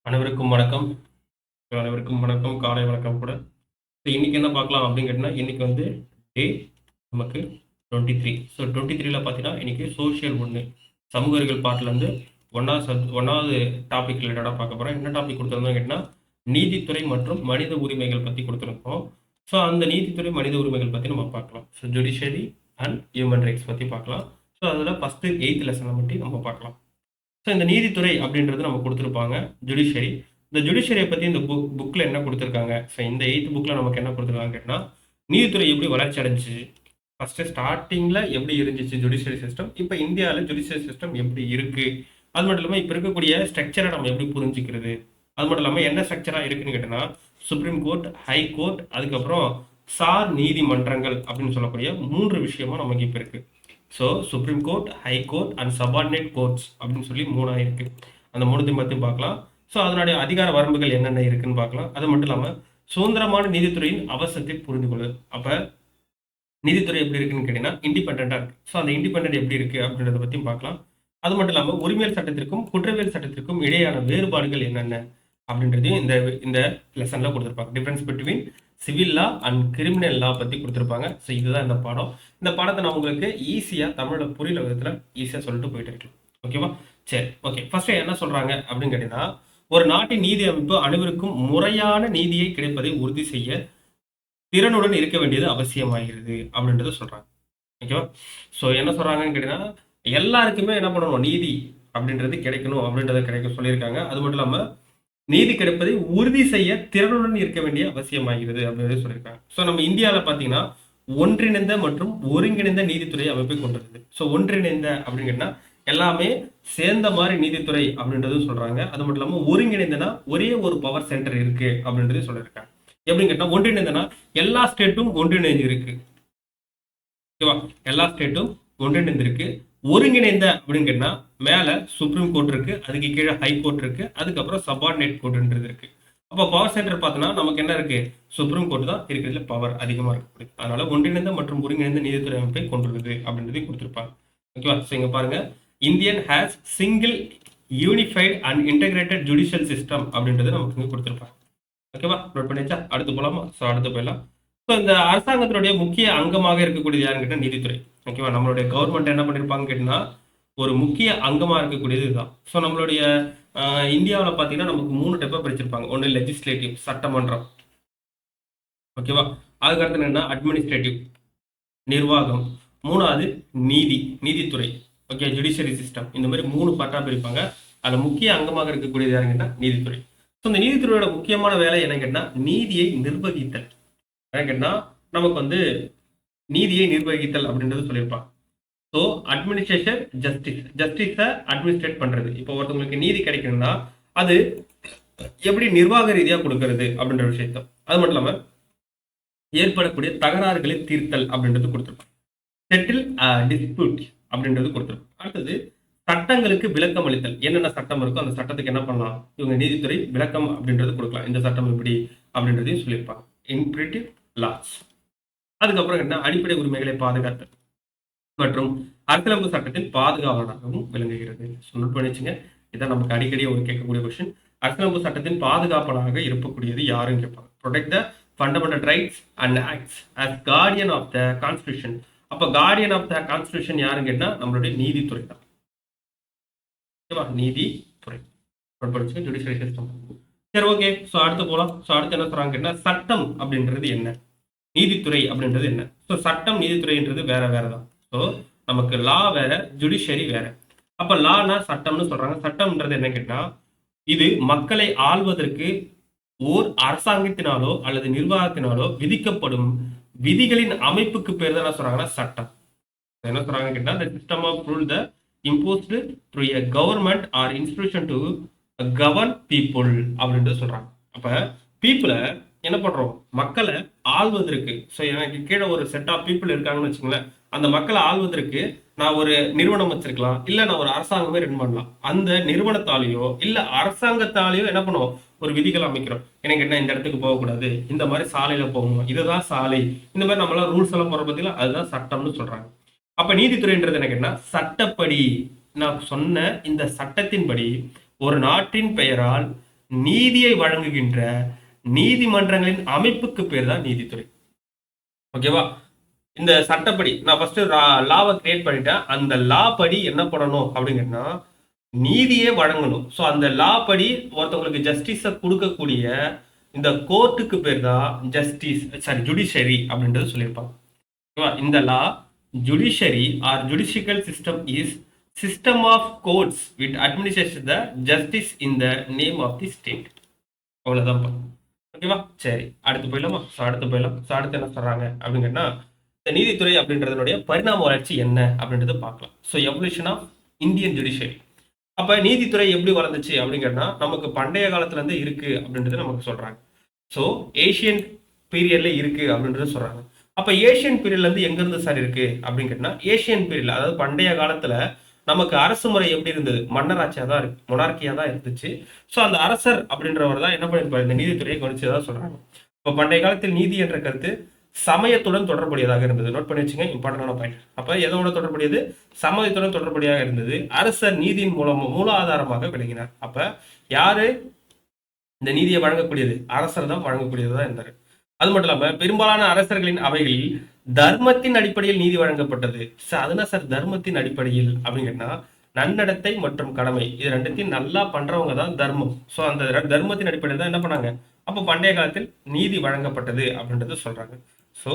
அனைவருக்கும் வணக்கம். அனைவருக்கும் வணக்கம். காலை வணக்கம் கூட. இன்னைக்கு என்ன பார்க்கலாம் அப்படின்னு கேட்டீங்கன்னா, இன்னைக்கு வந்து டே நமக்கு 23. 23ல பார்த்தீங்கன்னா, இன்னைக்கு சோசியல் 1 சமூக அறிவியல் பார்ட்லேருந்து 1வது டாபிக் ரிலேட்டடாக பார்க்க போகிறோம். என்ன டாபிக் கொடுத்துருந்தோம் கேட்டிங்கன்னா, நீதித்துறை மற்றும் மனித உரிமைகள் பற்றி கொடுத்துருக்கோம். அந்த நீதித்துறை மனித உரிமைகள் பற்றி நம்ம பார்க்கலாம். ஜுடிஷியரி அண்ட் ஹியூமன் ரைட்ஸ் பற்றி பார்க்கலாம். அதில் ஃபஸ்ட்டு 8th லெசனை பற்றி நம்ம பார்க்கலாம். இந்த நீதித்துறை அப்படின்றது நம்ம கொடுத்துருப்பாங்க ஜுடிஷியரி. இந்த ஜுடிஷியரியை பற்றி இந்த புக்கில் என்ன கொடுத்துருக்காங்க? இந்த 8th புக்கில் நமக்கு என்ன கொடுத்துருக்காங்க கேட்டிங்கன்னா, நீதித்துறை எப்படி வளர்ச்சி அடைஞ்சிச்சு, ஃபஸ்ட்டு ஸ்டார்டிங்கில் எப்படி இருந்துச்சு ஜுடிஷியரி சிஸ்டம், இப்போ இந்தியாவில் ஜுடிஷியரி சிஸ்டம் எப்படி இருக்குது, அது மட்டும் இல்லாமல் இப்போ இருக்கக்கூடிய ஸ்ட்ரக்சரை நம்ம எப்படி புரிஞ்சுக்கிறது, அது மட்டும் இல்லாமல் என்ன ஸ்ட்ரக்சராக இருக்குன்னு கேட்டோன்னா, சுப்ரீம் கோர்ட், ஹை கோர்ட், அதுக்கப்புறம் சார் நீதிமன்றங்கள் அப்படின்னு சொல்லக்கூடிய 3 விஷயமா நமக்கு இப்போ இருக்குது. Supreme court, high court and subordinate courts அப்படின்னு சொல்லி 3 இருக்கு. அந்த 3 பற்றியும் பார்க்கலாம். அதனுடைய அதிகார வரம்புகள் என்னென்ன இருக்குன்னு பார்க்கலாம். அது மட்டும் இல்லாமல் சுதந்திரமான நீதித்துறையின் அவசியத்தை புரிந்து கொள்ளு. அப்போ நீதித்துறை எப்படி இருக்குன்னு கேட்டீங்கன்னா இண்டிபெண்டாக இருக்கு. அந்த இண்டிபெண்ட் எப்படி இருக்கு அப்படின்றத பற்றியும் பார்க்கலாம். அது மட்டும் இல்லாமல் உரிமையல் சட்டத்திற்கும் குற்றவியல் சட்டத்திற்கும் இடையான வேறுபாடுகள் என்னென்ன அப்படின்றதையும் இந்த இந்த லெசனில் கொடுத்துருப்பாங்க. Difference between civil law and criminal லா பற்றி கொடுத்துருப்பாங்க. இதுதான் இந்த பாடம். இந்த பாடத்தை நான் உங்களுக்கு ஈஸியாக தமிழில் புரியல விதத்தில் ஈஸியாக சொல்லிட்டு போயிட்டு இருக்கேன். ஓகேவா? சரி, ஓகே. ஃபர்ஸ்ட் என்ன சொல்கிறாங்க அப்படின்னு கேட்டீங்கன்னா, ஒரு நாட்டின் நீதி அமைப்பு அனைவருக்கும் முறையான நீதியை கிடைப்பதை உறுதி செய்ய திறனுடன் இருக்க வேண்டியது அவசியமாகிறது அப்படின்றத சொல்கிறாங்க. ஓகேவா? என்ன சொல்கிறாங்கன்னு கேட்டீங்கன்னா, எல்லாருக்குமே என்ன பண்ணணும், நீதி அப்படின்றது கிடைக்கணும் அப்படின்றத கிடைக்க சொல்லியிருக்காங்க. அது மட்டும் இல்லாமல் நீதி கிடைப்பதை உறுதி செய்ய திறனுடன் இருக்க வேண்டிய அவசியமாகிறது அப்படின்னு சொல்லியிருக்காங்க. நம்ம இந்தியாவில் பார்த்தீங்கன்னா ஒன்றிணைந்த மற்றும் ஒருங்கிணைந்த நீதித்துறை அமைப்பை கொண்டிருக்குது. ஒன்றிணைந்த அப்படிங்கன்னா எல்லாமே சேர்ந்த மாதிரி நீதித்துறை அப்படின்றதும் சொல்றாங்க. அது மட்டும் இல்லாமல் ஒருங்கிணைந்தனா ஒரே ஒரு பவர் சென்டர் இருக்கு அப்படின்றதையும் சொல்லியிருக்காங்க. எப்படின்னு கேட்டா ஒன்றிணைந்தனா எல்லா ஸ்டேட்டும் ஒன்றிணைந்து இருக்கு. ஓகேவா? எல்லா ஸ்டேட்டும் ஒன்றிணைந்து இருக்கு. ஒருங்கிணைந்த அப்படின்னு கேட்டா மேல சுப்ரீம் கோர்ட் இருக்கு, அதுக்கு கீழே ஹை கோர்ட் இருக்கு, அதுக்கப்புறம் சபார்டினேட் கோர்ட்ன்றது இருக்கு. அப்போ பவர் சென்டர் பார்த்தோன்னா நமக்கு என்ன இருக்கு, சுப்ரீம் கோர்ட் தான் இருக்கிறதுல பவர் அதிகமாக இருக்கு. அதனால ஒன்றிணைந்த மற்றும் ஒருங்கிணைந்த நீதித்துறை அமைப்பை கொண்டுள்ளது அப்படின்றதையும் கொடுத்துருப்பாங்க. ஓகேவா? இங்க பாருங்க, Indian has single unified and integrated judicial system அப்படின்றது நமக்கு இங்கே கொடுத்துருப்பாங்க. ஓகேவா? நோட் பண்ணிச்சா? அடுத்து போலாமா? அடுத்து போயிடலாம். இந்த அரசாங்கத்தினுடைய முக்கிய அங்கமாக இருக்கக்கூடியது யாருன்னு கேட்டால் நீதித்துறை. ஓகேவா? நம்மளுடைய கவர்மெண்ட் என்ன பண்ணியிருப்பாங்க கேட்டீங்கன்னா, ஒரு முக்கிய அங்கமாக இருக்கக்கூடியது இதுதான். நம்மளுடைய இந்தியாவில் பார்த்தீங்கன்னா நமக்கு 3 டைப்பாக பிரிச்சிருப்பாங்க. ஒன்று லெஜிஸ்லேட்டிவ், சட்டமன்றம். ஓகேவா? அதுக்கடுத்து என்னன்னா அட்மினிஸ்ட்ரேட்டிவ், நிர்வாகம். 3வது நீதித்துறை. Okay, judiciary system. இந்த மாதிரி 3 பார்ட்டாக பிரிப்பாங்க. அதில் முக்கிய அங்கமாக இருக்கக்கூடியது யாருன்னு கேட்டால் நீதித்துறை. இந்த நீதித்துறையோட முக்கியமான வேலை என்ன கேட்டால் நீதியை நிர்வகித்தல். என்ன கேட்டால் நமக்கு வந்து நீதியை நிர்வகித்தல் அப்படின்றது சொல்லியிருப்பாங்க. அட்மினிஸ்ட்ரேஷன், ஜஸ்டிஸை அட்மினிஸ்ட்ரேட் பண்றது. இப்போ ஒருத்தவங்களுக்கு நீதி கிடைக்கணும்னா அது எப்படி நிர்வாக ரீதியாக கொடுக்கறது அப்படின்ற விஷயத்த, அது மட்டும் இல்லாமல் ஏற்படக்கூடிய தகராறுகளை தீர்த்தல் அப்படின்றது கொடுத்துருப்பாங்க. செட்டில் டிஸ்பியூட் அப்படின்றது கொடுத்துருப்பாங்க. அடுத்தது சட்டங்களுக்கு விளக்கம் அளித்தல். என்னென்ன சட்டம் இருக்கோ அந்த சட்டத்துக்கு என்ன பண்ணலாம், இவங்க நீதித்துறை விளக்கம் அப்படின்றது கொடுக்கலாம். இந்த சட்டம் எப்படி அப்படின்றதையும் சொல்லியிருப்பாங்க. இன்பிரிட்டிவ் லாஸ். அதுக்கப்புறம் என்ன, அடிப்படை உரிமைகளை பாதுகாத்தல் மற்றும் அரசியலமைப்பு சட்டத்தின் பாதுகாவலராகவும் விளங்குகிறது. நோட் பண்ணிச்சுங்க, இதான் நமக்கு அடிக்கடி ஒரு கேட்கக்கூடிய கொஸ்டின். அரசியலமைப்பு சட்டத்தின் பாதுகாப்பாளராக இருக்கக்கூடியது யாருன்னு கேட்பாங்க. Protect the fundamental rights and acts as guardian of the constitution. அப்போ கார்டியன் ஆஃப் த கான்ஸ்டியூஷன் யாருன்னு கேட்டால் நம்மளுடைய நீதித்துறை தான். ஓகேவா? நீதித்துறை. நோட் பண்ணிச்சுங்க, ஜுடிஷியரி சிஸ்டம். சரி, ஓகே. அடுத்து போகலாம். அடுத்து என்ன சொல்றாங்க கேட்டால் சட்டம் அப்படின்றது என்ன, நீதித்துறை அப்படின்றது என்ன. சட்டம் நீதித்துறைன்றது வேற வேற தான். நமக்கு லா வேற, ஜுடிஷியரி வேற. அப்ப லானா சட்டம்னு சொல்றாங்க. சட்டம்ன்றது என்ன கேட்டா, இது மக்களை ஆள்வதற்கு ஓர் அரசாங்கத்தினாலோ அல்லது நிர்வாகத்தினாலோ விதிக்கப்படும் விதிகளின் அமைப்புக்கு பேர் தான் என்ன சொல்றாங்கன்னா சட்டம். என்ன சொல்றாங்க கேட்டா, the system of rule the imposed through a government or institution to govern people அப்படின்றது சொல்றாங்க. அப்ப பீப்புளை என்ன பண்றோம், மக்களை ஆள்வதற்கு. எனக்கு கீழே ஒரு செட் ஆஃப் பீப்புள் இருக்காங்கன்னு வச்சுங்களேன், அந்த மக்களை ஆள்வதற்கு நான் ஒரு நிறுவனம் வச்சிருக்கலாம், இல்ல நான் ஒரு அரசாங்கமே ரன் பண்ணலாம். அந்த நிறுவனத்தாலேயோ இல்ல அரசாங்கத்தாலேயோ என்ன பண்ணுவோம், ஒரு விதிகள் அமைக்கிறோம். எனக்கு என்ன, இந்த இடத்துக்கு போகக்கூடாது, இந்த மாதிரி சாலையில போகணும், இதுதான் சாலை, இந்த மாதிரி நம்மளாம் ரூல்ஸ் எல்லாம் போற பத்தில அதுதான் சட்டம்னு சொல்றாங்க. அப்ப நீதித்துறைன்றது எனக்கு என்ன, சட்டப்படி நான் சொன்ன இந்த சட்டத்தின்படி ஒரு நாட்டின் பெயரால் நீதியை வழங்குகின்ற நீதிமன்றங்களின் அமைப்புக்கு பேர் தான் நீதித்துறை. ஓகேவா? இந்த சட்டப்படி நான் ஃபர்ஸ்ட் லாவை கிரியேட் பண்ணிட்டேன். அந்த லா படி என்ன பண்ணணும் அப்படிங்கன்னா நீதியே வழங்கணும். ஸோ அந்த லா படி ஒருத்தவங்களுக்கு ஜஸ்டிஸை கொடுக்கக்கூடிய இந்த கோர்ட்டுக்கு பேர் தான் ஜுடிஷரி அப்படின்றது சொல்லியிருப்பாங்க. இந்த law judiciary or judicial system is system of courts with administration the justice in the name of the state. அவ்வளோதான். ஓகேவா? சரி, அடுத்து போயிடலாமா? அடுத்து என்ன சொல்றாங்க அப்படிங்கன்னா இந்த நீதித்துறை அப்படின்றதனுடைய பரிணாம வளர்ச்சி என்ன அப்படின்றத பார்க்கலாம். So evolution of Indian judiciary. அப்ப நீதித்துறை எப்படி வளர்ந்துச்சு அப்படிங்கன்னா நமக்கு பண்டைய காலத்துல இருந்து இருக்கு அப்படின்றத நமக்கு சொல்றாங்க. ஸோ ஏஷியன் பீரியட்ல இருக்கு அப்படின்றத சொல்றாங்க. அப்ப ஏஷியன் பீரியட்ல இருந்து எங்க இருந்து சார் இருக்கு அப்படின்னு கேட்டா ஏஷியன் பீரியட்ல, அதாவது பண்டைய காலத்துல நமக்கு அரசு முறை எப்படி இருந்தது? மன்னராட்சியா தான் இருக்கு, மொனார்கியா தான் இருந்துச்சு. ஸோ அந்த அரசர் அப்படின்றவர் தான் என்ன பண்ணிருப்பாரு? இந்த நீதித்துறையை கவனிச்சதான் சொல்றாங்க. இப்போ பண்டைய காலத்தில் நீதி என்ற கருத்து சமயத்துடன் தொடர்புடையதாக இருந்தது. நோட் பண்ணி வச்சுங்க, இம்பார்ட்டன்டான பாயிண்ட். அப்ப எதோட தொடர்புடையது? சமயத்துடன் தொடர்புடையதாக இருந்தது. அரசர் நீதியின் மூல ஆதாரமாக விளங்கினார். அப்ப யாரு இந்த நீதியை வழங்கக்கூடியது? அரசர் தான் வழங்கக்கூடியதுதான் இருந்தாரு. அது மட்டும் இல்லாம பெரும்பாலான அரசர்களின் அவைகளில் தர்மத்தின் அடிப்படையில் நீதி வழங்கப்பட்டது. அதுனா சார் தர்மத்தின் அடிப்படையில் அப்படின்னா நன்னடத்தை மற்றும் கடமை இது ரெண்டுத்தையும் நல்லா பண்றவங்க தான் தர்மம். ஸோ அந்த தர்மத்தின் அடிப்படையில் தான் என்ன பண்ணாங்க? அப்போ பண்டைய காலத்தில் நீதி வழங்கப்பட்டது அப்படின்றது சொல்றாங்க. ஸோ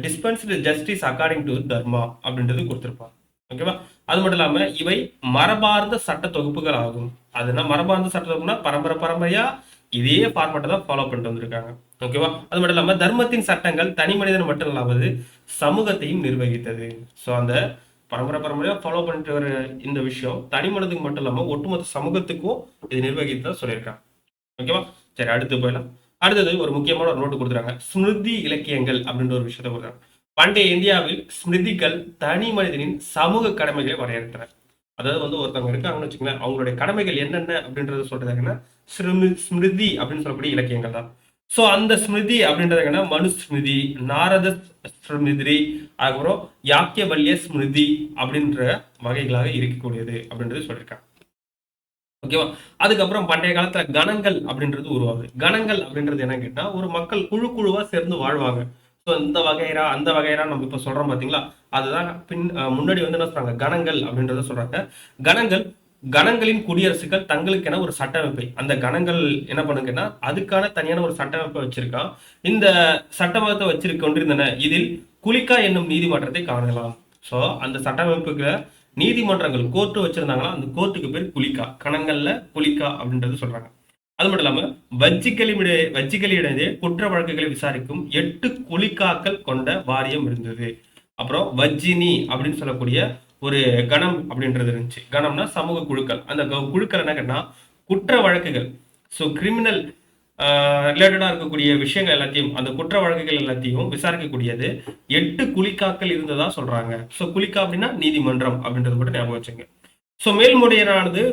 டிஸ்பென்ஸ்டு ஜஸ்டிஸ் அக்கார்டிங் டு தர்மா அப்படின்றது கொடுத்துருப்பாங்க. ஓகேவா? அது மட்டும் இல்லாம இவை மரபார்ந்த சட்ட தொகுப்புகள் ஆகும். அதுனா மரபார்ந்த சட்ட தொகுப்புனா பரம்பரையா இதே ஃபார்மேட்டை தான் ஃபாலோ பண்ணிட்டு வந்திருக்காங்க. ஓகேவா? அது மட்டும் இல்லாம தர்மத்தின் சட்டங்கள் தனி மனிதன் மட்டும் இல்லாமல் சமூகத்தையும் நிர்வகித்தது. ஸோ அந்த பரம்பரையா ஃபாலோ பண்ணிட்டு வர இந்த விஷயம் தனி மனிதனுக்கு மட்டும் இல்லாம ஒட்டுமொத்த சமூகத்துக்கும் இது நிர்வகித்ததா சொல்லியிருக்காங்க. ஓகேவா? சரி, அடுத்து போயிடலாம். அடுத்தது ஒரு முக்கியமான ஒரு நோட்டு கொடுத்துறாங்க. ஸ்மிருதி இலக்கியங்கள் அப்படின்ற ஒரு விஷயத்த கொடுக்குறாங்க. பண்டைய இந்தியாவில் ஸ்மிருதிகள் தனி மனிதனின் சமூக கடமைகளை வரையறுக்கின்றன. அதாவது ஒருத்தவங்க இருக்காங்கன்னு வச்சுக்கோங்களேன், அவங்களுடைய கடமைகள் என்னென்ன அப்படின்றத சொல்றதுன்னா ஸ்மிருதி அப்படின்னு சொல்லக்கூடிய இலக்கியங்கள் தான். ஸோ அந்த ஸ்மிருதி அப்படின்றது மனுஸ்மிருதி, நாரத ஸ்மிருதி, அதுக்கப்புறம் யாக்கியவல்ய ஸ்மிருதி அப்படின்ற வகைகளாக இருக்கக்கூடியது அப்படின்றது சொல்லியிருக்காங்க. ஓகேவா? அதுக்கப்புறம் பண்டைய காலத்துல கணங்கள் அப்படின்றது உருவாகுது. கணங்கள் அப்படின்றது என்னன்னு கேட்டா ஒரு மக்கள் குழுவா சேர்ந்து வாழ்வாங்க. ஸோ இந்த வகைரா அந்த வகைரா நம்ம இப்ப சொல்றோம் பாத்தீங்களா, அதுதான் முன்னாடி என்ன சொல்றாங்க? கணங்கள் அப்படின்றத சொல்றாங்க. கணங்களின் குடியரசுகள் தங்களுக்கென ஒரு சட்டமைப்பை, அந்த கணங்கள் என்ன பண்ணுங்கன்னா அதுக்கான தனியான ஒரு சட்டமைப்பை வச்சிருக்கான். இந்த சட்டமத்தை வச்சிருக்க கொண்டிருந்தன. இதில் குலிக்கா என்னும் நீதிமன்றத்தை காணலாம். ஸோ அந்த சட்டமைப்புக்கு நீதிமன்றங்கள் கோர்ட்டு வச்சிருந்தாங்களா, அந்த கோர்ட்டுக்கு பேர் குலிக்கா. கணங்கள்ல குலிக்கா அப்படின்றது சொல்றாங்க. அது மட்டும் இல்லாம வஜ்ஜிகளிடையே குற்ற வழக்குகளை விசாரிக்கும் 8 குலிக்காக்கள் கொண்ட வாரியம் இருந்தது. அப்புறம் வஜ்ஜினி அப்படின்னு சொல்லக்கூடிய ஒரு கணம் அப்படின்றது இருந்துச்சு. கணம்னா சமூக குழுக்கள். அந்த குழுக்கள் என்ன கேட்டா குற்ற வழக்குகள், ஸோ கிரிமினல் ரிலேட்டடா இருக்கக்கூடிய விஷயங்கள் எல்லாத்தையும், அந்த குற்ற வழக்குகள் எல்லாத்தையும் விசாரிக்கக்கூடியது 8 குலிக்காக்கள் இருந்ததா சொல்றாங்க. ஸோ குலிக்கா அப்படின்னா நீதிமன்றம் அப்படின்றது மட்டும் ஞாபகம் வச்சுங்க. ஸோ மேல்முறையீடானது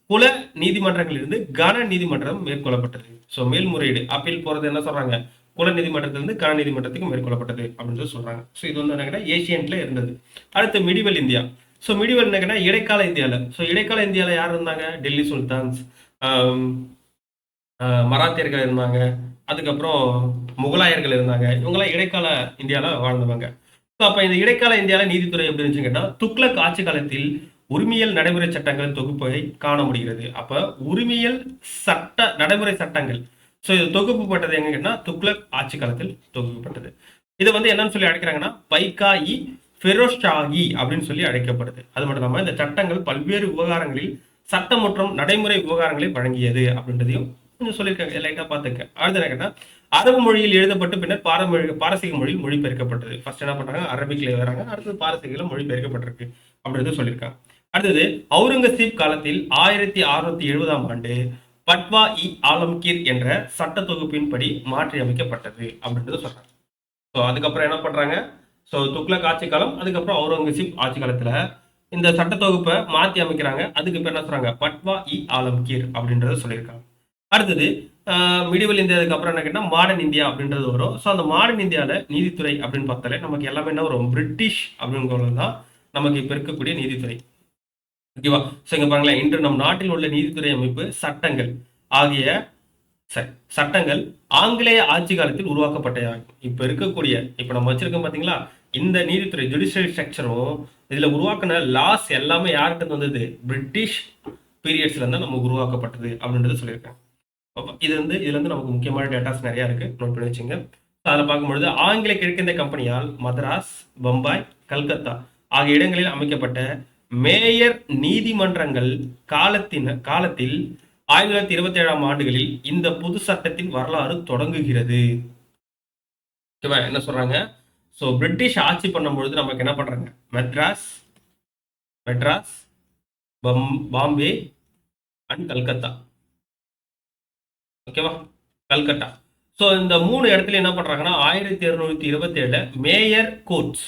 குல நீதிமன்றங்களில் இருந்து கன நீதிமன்றம் மேற்கொள்ளப்பட்டது. ஸோ மேல்முறையீடு அப்பீல் போறது என்ன சொல்றாங்க? குல நீதிமன்றத்திலிருந்து கன நீதிமன்றத்துக்கு மேற்கொள்ளப்பட்டது அப்படின்னு சொல்றாங்க. ஸோ இது என்ன ஏசியன்ல இருந்தது. அடுத்து மிடிவல் இந்தியா. ஸோ மிடிவல் என்ன இடைக்கால இந்தியாவில். ஸோ இடைக்கால இந்தியாவில் யார் இருந்தாங்க? டெல்லி சுல்தான்ஸ், மராத்தியர்கள் இருந்தாங்க, அதுக்கப்புறம் முகலாயர்கள் இருந்தாங்க. இவங்கெல்லாம் இடைக்கால இந்தியாவில் வாழ்ந்தவங்க. ஸோ அப்போ இந்த இடைக்கால இந்தியாவில் நீதித்துறை எப்படி இருந்துச்சுன்னு கேட்டால் துக்ளக் ஆட்சி காலத்தில் உரிமையல் நடைமுறை சட்டங்கள் தொகுப்பை காண முடிகிறது. அப்ப உரிமையல் சட்ட நடைமுறை சட்டங்கள், ஸோ இது தொகுப்புப்பட்டது எங்க கேட்டா துக்ளக் ஆட்சி காலத்தில் தொகுக்கப்பட்டது. இதை என்னன்னு சொல்லி அழைக்கிறாங்கன்னா பைகாயி ஃபெரோஷாகி அப்படின்னு சொல்லி அழைக்கப்படுது. அது மட்டும் இல்லாம இந்த சட்டங்கள் பல்வேறு விவகாரங்களில் சட்டம் மற்றும் நடைமுறை விவகாரங்களை வழங்கியது அப்படின்றதையும் கொஞ்சம் சொல்லியிருக்காங்க. லைட்டா பார்த்துக்க. அடுத்து என்ன கேட்டா அரபு மொழியில் எழுதப்பட்டு பின்னர் பாரசீக மொழியில் மொழிபெயர்க்கப்பட்டது. ஃபர்ஸ்ட் என்ன பண்றாங்க? அரபிக்ல வராங்க, அடுத்தது பாரசீகில மொழிபெயர்க்கப்பட்டிருக்கு அப்படின்றது சொல்லியிருக்காங்க. அடுத்தது அவுரங்கசீப் காலத்தில் 1670ஆம் ஆண்டு பட்வா இ ஆலம்கீர் என்ற சட்ட தொகுப்பின் படி மாற்றி அமைக்கப்பட்டது அப்படின்றது சொல்றாங்க. ஸோ அதுக்கப்புறம் என்ன பண்றாங்க? ஸோ துக்ளக் ஆட்சி காலம், அதுக்கப்புறம் அவுரங்கசீப் ஆட்சி காலத்துல இந்த சட்ட தொகுப்பை மாற்றி அமைக்கிறாங்க. அதுக்கு பேர் என்ன சொல்றாங்க? பட்வா இ ஆலம்கீர் அப்படின்றத சொல்லியிருக்காங்க. அடுத்தது மிடிவல் இந்தியாவுக்கு அப்புறம் என்ன கேட்டா மாடர்ன் இந்தியா அப்படின்றது வரும். ஸோ அந்த மாடர்ன் இந்தியாவில் நீதித்துறை அப்படின்னு பார்த்தாலே நமக்கு எல்லாமே என்ன வரும்? பிரிட்டிஷ் அப்படிங்கிறது தான் நமக்கு இப்ப இருக்கக்கூடிய நீதித்துறை. ஓகேவா? ஸோ இங்க பாருங்களேன், இன்று நம் நாட்டில் உள்ள நீதித்துறை அமைப்பு சட்டங்கள் ஆகிய சட்டங்கள் ஆங்கிலேய ஆட்சி காலத்தில் உருவாக்கப்பட்டதாகும். இப்ப நம்ம வச்சிருக்கோம் பாத்தீங்களா, இந்த நீதித்துறை ஜுடிஷியல் ஸ்ட்ரக்சரும் இதுல உருவாக்கின லாஸ் எல்லாமே யார்கிட்ட வந்தது? பிரிட்டிஷ் பீரியட்ஸ்ல இருந்தா நமக்கு உருவாக்கப்பட்டது அப்படின்றது சொல்லியிருக்காங்க. இதுல இருந்து நமக்கு முக்கியமான டேட்டாஸ் நிறைய இருக்கு, நோட் பண்ணி வச்சுங்க. அதில் பார்க்கும்பொழுது ஆங்கில கிழக்கிந்திய கம்பெனியால் மദ്രാஸ், பம்பாய், கல்கத்தா ஆகிய இடங்களில் அமைக்கப்பட்ட மேயர் நீதிமன்றங்கள் காலத்தில் 1927ஆம் ஆண்டுகளில் இந்த புது சட்டத்தின் வரலாறு தொடங்குகிறது. என்ன சொல்றாங்க? ஸோ பிரிட்டிஷ் ஆட்சி பண்ணும்பொழுது நமக்கு என்ன பண்றாங்க? மெட்ராஸ், பாம்பே அண்ட் கல்கத்தா. ஓகேவா? கல்கட்டா. ஸோ இந்த 3 இடத்துல என்ன பண்றாங்கன்னா 1727 மேயர் கோர்ட்ஸ்,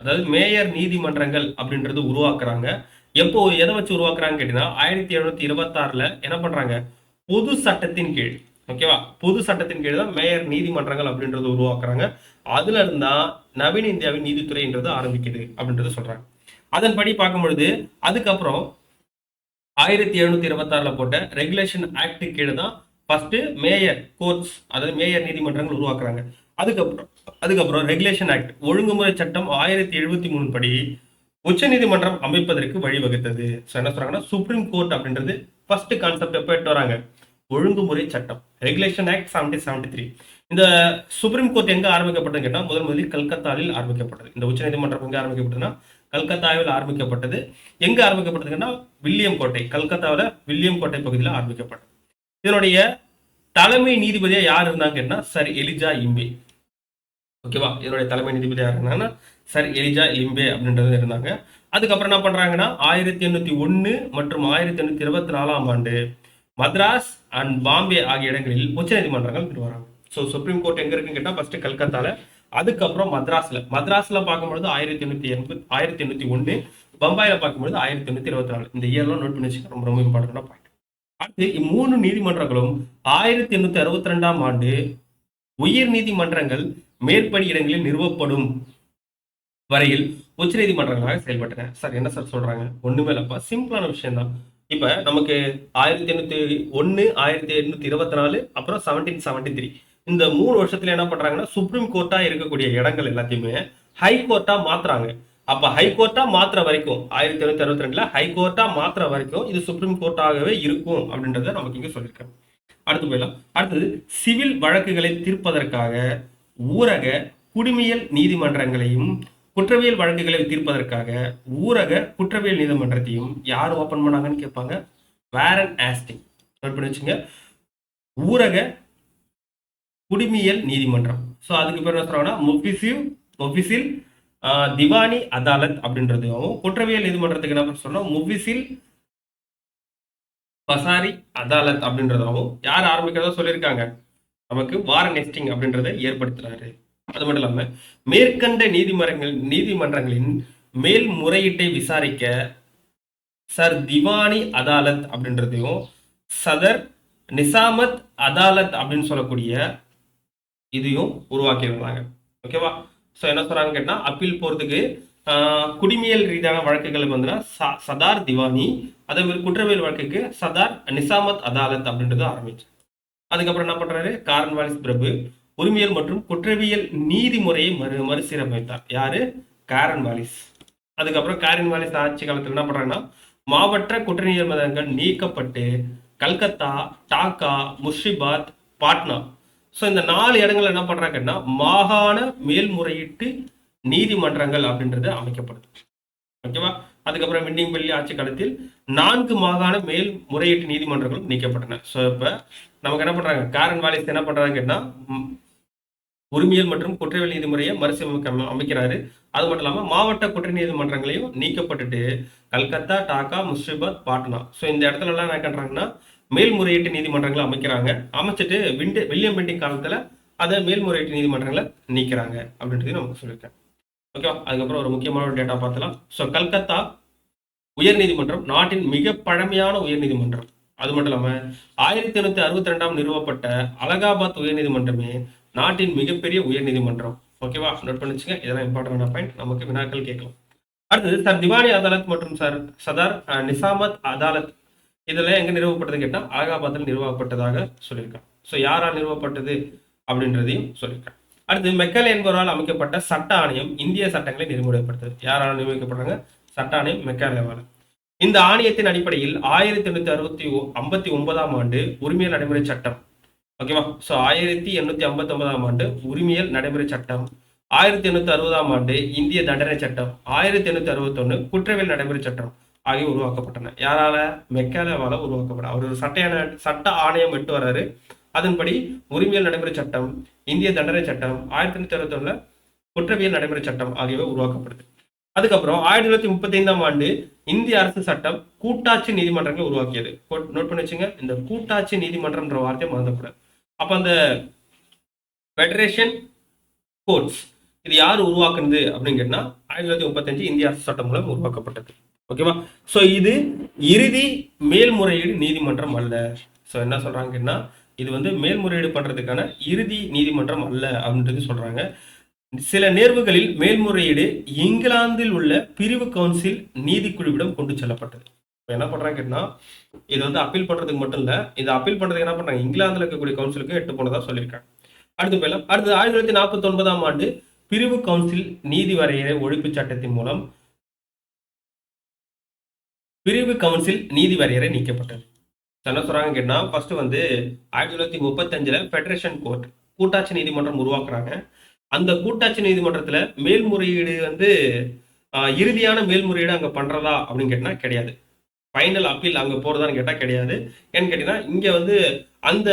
அதாவது மேயர் நீதிமன்றங்கள் அப்படின்றது உருவாக்குறாங்க. எப்போ எதை வச்சு உருவாக்குறாங்க கேட்டீங்கன்னா 1726ல என்ன பண்றாங்க? பொது சட்டத்தின் கீழ். ஓகேவா? பொது சட்டத்தின் கீழ் தான் மேயர் நீதிமன்றங்கள் அப்படின்றது உருவாக்குறாங்க. அதுல இருந்தா நவீன இந்தியாவின் நீதித்துறைன்றது ஆரம்பிக்குது அப்படின்றது சொல்றாங்க. அதன்படி பார்க்கும் பொழுது அதுக்கப்புறம் 1726ல போட்ட ரெகுலேஷன் ஆக்ட் கீழே தான் ஃபர்ஸ்ட் மேயர் கோர்ட்ஸ், அதாவது மேயர் நீதிமன்றங்கள் உருவாக்குறாங்க. அதுக்கப்புறம் ரெகுலேஷன் ஆக்ட் ஒழுங்குமுறை சட்டம் 1073 படி உச்ச நீதிமன்றம் அமைப்பதற்கு வழிவகுத்தது. என்ன சொல்றாங்கன்னா சுப்ரீம் கோர்ட் அப்படின்றது ஃபர்ஸ்ட் கான்செப்ட் எப்போ எடுத்து வராங்க? ஒழுங்குமுறை சட்டம், ரெகுலேஷன் ஆக்ட் 1773. இந்த சுப்ரீம் கோர்ட் எங்க ஆரம்பிக்கப்பட்டது கேட்டா முதலில் கல்கத்தாவில் ஆரம்பிக்கப்பட்டது. இந்த உச்ச நீதிமன்றம் எங்க ஆரம்பிக்கப்பட்டதுன்னா கல்கத்தாவில் ஆரம்பிக்கப்பட்டது. எங்க ஆரம்பிக்கப்பட்டதுன்னா வில்லியம் கோட்டை, கல்கத்தாவில் வில்லியம் கோட்டை பகுதியில் ஆரம்பிக்கப்பட்டது. இதனுடைய தலைமை நீதிபதியா யார் இருந்தாங்க கேட்டா சர் எலிஜா இம்பே. ஓகேவா? இதனுடைய தலைமை நீதிபதி யார் இருந்தாங்கன்னா சர் எலிஜா இம்பே அப்படின்றது இருந்தாங்க. அதுக்கப்புறம் என்ன பண்றாங்கன்னா 1801 மற்றும் 1824ஆம் ஆண்டு மദ്രാஸ் அண்ட் பாம்பே ஆகிய இடங்களில் உச்ச நீதிமன்றங்கள் வராங்க. ஸோ சுப்ரீம் கோர்ட் எங்க இருக்குன்னு கேட்டா ஃபர்ஸ்ட் கல்கத்தால, அதுக்கப்புறம் மദ്രാஸ்ல பார்க்கும்பொழுது 1801, பம்பாயில பார்க்கும்பொழுது 1824. இந்த இயர்லாம் நோட் பண்ணி வச்சுக்க, ரொம்ப ரொம்ப இம்பார்ட்டன்டா பாயிண்ட். அடுத்து இம்மூணு நீதிமன்றங்களும் 1862ஆம் ஆண்டு உயர் நீதிமன்றங்கள் மேற்படி இடங்களில் நிறுவப்படும் வரையில் உச்ச நீதிமன்றங்களாக செயல்பட்டன. சார் என்ன சார் சொல்றாங்க? ஒண்ணுமே இல்லப்பா, சிம்பிளான விஷயம் தான். இப்ப நமக்கு 1801, 1824, அப்புறம் 1773 இந்த 3 வருஷத்துல என்ன பண்றாங்கன்னா சுப்ரீம் கோர்ட்டா இருக்கக்கூடிய இடங்கள் எல்லாத்தையுமே ஹை கோர்ட்டா மாத்துறாங்க. அப்ப ஹை கோர்ட்டா மாத்திர வரைக்கும் 1762ல ஹை கோர்ட்டா மாத்திர வரைக்கும் இது சுப்ரீம் கோர்ட்டாகவே இருக்கும் அப்படின்றத நமக்கு இங்க சொல்லியிருக்காங்க. அடுத்து போயிடலாம். அடுத்தது சிவில் வழக்குகளை தீர்ப்பதற்காக ஊரக குடிமையல் நீதிமன்றங்களையும் குற்றவியல் வழக்குகளை தீர்ப்பதற்காக ஊரக குற்றவியல் நீதிமன்றத்தையும் யார் ஓபன் பண்ணாங்கன்னு கேட்பாங்க? Warren Hastings. நோட் பண்ணி வச்சுங்க, ஊரக குடிமையல் நீதிமன்றம். ஸோ அதுக்கு பேர் என்ன சொல்றாங்கன்னா முஃபிசில் திவானி அதாலத் அப்படின்றதும், குற்றவியல் நீதிமன்றத்துக்கு என்ன சொல்றோம்? முஃபிசில் பசாரி அதாலத் அப்படின்றதாகவும் யார் ஆரம்பிக்கிறதா சொல்லியிருக்காங்க? நமக்கு வாரன் ஹேஸ்டிங்ஸ் அப்படின்றத ஏற்படுத்துறாரு. அது மட்டும் இல்லாம மேற்கண்ட நீதிமன்றங்களின் மேல்முறையீட்டை விசாரிக்க சர் திவானி அதாலத் அப்படின்றதையும் சதர் நிசாமத் அதாலத் அப்படின்னு சொல்லக்கூடிய இதையும் உருவாக்கியிருந்தாங்க. ஓகேவா? ஸோ என்ன சொல்றாங்க கேட்டா அப்பீல் போறதுக்கு குடிமையல் ரீதியான வழக்குகள் வந்து சதார் திவானி, அதே மாதிரி குற்றவியல் வழக்குக்கு சதார் நிசாமத் அதாலத் அப்படின்றது ஆரம்பிச்சு. அதுக்கப்புறம் என்ன பண்றாரு? காரன்வாலிஸ் பிரபு உரிமையல் மற்றும் குற்றவியல் நீதிமுறையை மறுசீரமைத்தார். யாரு? காரன்வாலிஸ். அதுக்கப்புறம் காரன்வாலிஸ் ஆட்சி காலத்தில் என்ன பண்றாங்கன்னா மாவட்ட குற்றவியல் மதங்கள் நீக்கப்பட்டு கல்கத்தா, டாக்கா, முர்ஷிபாத், பாட்னா, ஸோ இந்த 4 இடங்கள் என்ன பண்றாங்கன்னா மாகாண மேல்முறையீட்டு நீதிமன்றங்கள் அப்படின்றது அமைக்கப்படுது. ஓகேவா? அதுக்கப்புறம் விண்டிங்பள்ளி ஆட்சி காலத்தில் 4 மாகாண மேல்முறையீட்டு நீதிமன்றங்களும் நீக்கப்பட்டன. ஸோ இப்ப நமக்கு என்ன பண்றாங்க? காரன்வாலிஸ் என்ன பண்றாங்க கேட்டா உரிமையல் மற்றும் குற்றவியல் நீதிமுறையை அமைக்கிறாரு. அது மட்டும் இல்லாம மாவட்ட குற்ற நீதிமன்றங்களையும் நீக்கப்பட்டுட்டு கல்கத்தா, டாக்கா, முர்ஷிபாத், பாட்னா, ஸோ இந்த இடத்துல எல்லாம் என்ன பண்றாங்கன்னா மேல்முறையீட்டு நீதிமன்றங்களை அமைக்கிறாங்க. அமைச்சிட்டு வில்லியம் பெண்டிங் காலத்துல அதை மேல்முறையீட்டு நீதிமன்றங்களை நீக்கிறாங்க அப்படின்றது நமக்கு சொல்லியிருக்கேன். ஓகேவா? அதுக்கப்புறம் ஒரு முக்கியமான ஒரு டேட்டா பார்த்துலாம். ஸோ கல்கத்தா உயர் நீதிமன்றம் நாட்டின் மிக பழமையான உயர் நீதிமன்றம். அது மட்டும் இல்லாம 1862ஆம் நிறுவப்பட்ட அலகாபாத் உயர் நீதிமன்றமே நாட்டின் மிகப்பெரிய உயர் நீதிமன்றம். ஓகேவா? நோட் பண்ணிச்சுங்க, இதெல்லாம் இம்பார்ட்டன்டான பாயிண்ட், நமக்கு வினாக்கள் கேட்கலாம். அடுத்தது சர் திவானி அதாலத் மற்றும் சதார் நிசாமத் அதாலத் இதெல்லாம் எங்க நிறுவப்பட்டது கேட்டா அலகாபாத்தில் நிறுவப்பட்டதாக சொல்லியிருக்காங்க. ஸோ யாரால் நிறுவப்பட்டது அப்படின்றதையும் சொல்லியிருக்காங்க. அடுத்து மெக்கலே என்பவரால் அமைக்கப்பட்ட சட்ட ஆணையம் இந்திய சட்டங்களை நெறிமுறைப்படுத்துது. யாரால் நியமிக்கப்படுறாங்க? சட்ட ஆணையம் மெக்காலேவால். இந்த ஆணையத்தின் அடிப்படையில் 1859ஆம் ஆண்டு உரிமையல் நடைமுறை சட்டம், ஓகேவா? ஸோ 1859ஆம் ஆண்டு உரிமையல் நடைமுறை சட்டம், 1860ஆம் ஆண்டு இந்திய தண்டனை சட்டம், 1861 குற்றவியல் நடைமுறை சட்டம் ஆகிய உருவாக்கப்பட்டன. யாரால? மெக்காலேவால உருவாக்கப்பட்ட. அவர் ஒரு சட்ட ஆணையம் விட்டு வர்றாரு. அதன்படி உரிமையல் நடைமுறை சட்டம், இந்திய தண்டனை சட்டம், 1861 குற்றவியல் நடைமுறை சட்டம் ஆகியவை உருவாக்கப்படுது. அதுக்கப்புறம் 1935ஆம் ஆண்டு இந்திய அரசு சட்டம் கூட்டாட்சி நீதிமன்றங்களை உருவாக்கியது. நோட் பண்ணி வச்சுங்க, இந்த கூட்டாட்சி நீதிமன்றம்ன்ற வார்த்தையை மறந்துக்கூடாது. அப்ப அந்த ஃபெடரேஷன் கோர்ட்ஸ் இது யார் உருவாக்குனது அப்படின்னு கேட்டா 1935 இந்திய அரசு சட்டம் மூலம் உருவாக்கப்பட்டது. ஓகேவா? ஸோ இது இறுதி மேல்முறையீடு நீதிமன்றம் அல்ல. ஸோ என்ன சொல்றாங்கன்னா, இது வந்து மேல்முறையீடு பண்றதுக்கான இறுதி நீதிமன்றம் அல்ல அப்படின்றது சொல்றாங்க. சில நேர்வுகளில் மேல்முறையீடு இங்கிலாந்தில் உள்ள பிரிவு கவுன்சில் நீதிக்குழுவிடம் கொண்டு செல்லப்பட்டது. என்ன பண்றாங்கன்னா, இது வந்து அப்பீல் பண்றதுக்கு மட்டும் இல்ல, இது அப்பீல் பண்றதுக்கு என்ன பண்றாங்க, இங்கிலாந்துல இருக்கக்கூடிய கவுன்சிலுக்கு எட்டு போனதா சொல்லியிருக்காங்க. அடுத்து 1949ஆம் ஆண்டு பிரிவு கவுன்சில் நீதி வரையறை ஒழிப்பு சட்டத்தின் மூலம் பிரிவு கவுன்சில் நீதி வரையறை நீக்கப்பட்டது. என்ன சொல்றாங்க கேட்டா, ஃபர்ஸ்ட் வந்து 1935 ஃபெடரேஷன் கோர்ட் கூட்டாட்சி நீதிமன்றம் உருவாக்குறாங்க. அந்த கூட்டாட்சி நீதிமன்றத்துல மேல்முறையீடு வந்து இறுதியான மேல்முறையீடு அங்க பண்றதா அப்படின்னு கேட்டா கிடையாது. ஃபைனல் அப்பீல் அங்க போறதான்னு கேட்டா கிடையாது. ஏன்னு கேட்டீங்கன்னா, இங்க வந்து அந்த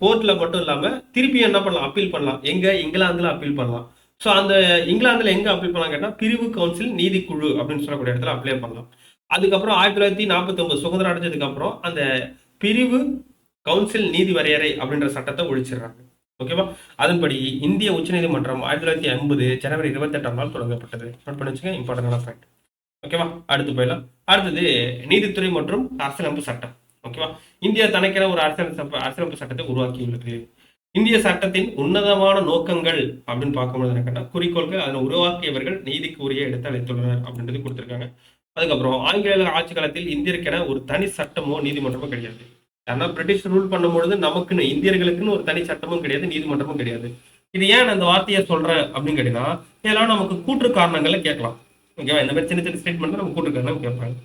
கோர்ட்ல மட்டும் இல்லாம திருப்பி என்ன பண்ணலாம், அப்பீல் பண்ணலாம். எங்க? இங்கிலாந்துல அப்பீல் பண்ணலாம். ஸோ அந்த இங்கிலாந்துல எங்க அப்பீல் பண்ணலாம் கேட்டா பிரிவு கவுன்சில் நீதிக்குழு அப்படின்னு சொல்லக்கூடிய இடத்துல அப்ளை பண்ணலாம். அதுக்கப்புறம் 1949 சுதந்திரம் அடைஞ்சதுக்கு அப்புறம் அந்த பிரிவு கவுன்சில் நீதி வரையறை அப்படின்ற சட்டத்தை ஒழிச்சிடுறாங்க. ஓகேவா? அதன்படி இந்திய உச்சநீதிமன்றம் 1950 ஜனவரி 28ஆம் நாள் தொடங்கப்பட்டது. நோட் பண்ணி வச்சுங்க, இம்பார்ட்டன்டான பாயிண்ட். ஓகேவா? அடுத்து போயிடலாம். அடுத்தது நீதித்துறை மற்றும் அரசியலமைப்பு சட்டம். ஓகேவா? இந்தியா தனக்கென ஒரு அரசியலமைப்பு சட்டத்தை உருவாக்கியுள்ளது. இந்திய சட்டத்தின் உன்னதமான நோக்கங்கள் அப்படின்னு பார்க்கும்போது என்ன, குறிக்கோள்கள், அதனை உருவாக்கியவர்கள் நீதிக்கு உரிய இடத்தை அளித்துள்ளனர் அப்படின்றது கொடுத்திருக்காங்க. அதுக்கப்புறம் ஆங்கிலேய ஆட்சி காலத்தில் இந்தியருக்கென ஒரு தனி சட்டமோ நீதிமன்றமோ கிடையாது. ஏன்னா பிரிட்டிஷ் ரூல் பண்ணும்பொழுது நமக்குன்னு இந்தியர்களுக்குன்னு ஒரு தனி சட்டமும் கிடையாது, நீதிமன்றமும் கிடையாது. இது ஏன் அந்த வார்த்தையை சொல்றேன் அப்படின்னு கேட்டீங்கன்னா, இதெல்லாம் நமக்கு கூற்று காரணங்களை கேட்கலாம். ஓகேவா? இந்த மாதிரி சின்ன சின்ன ஸ்டேட்மெண்ட் நம்ம கூற்று காரணம் கேட்பாங்க.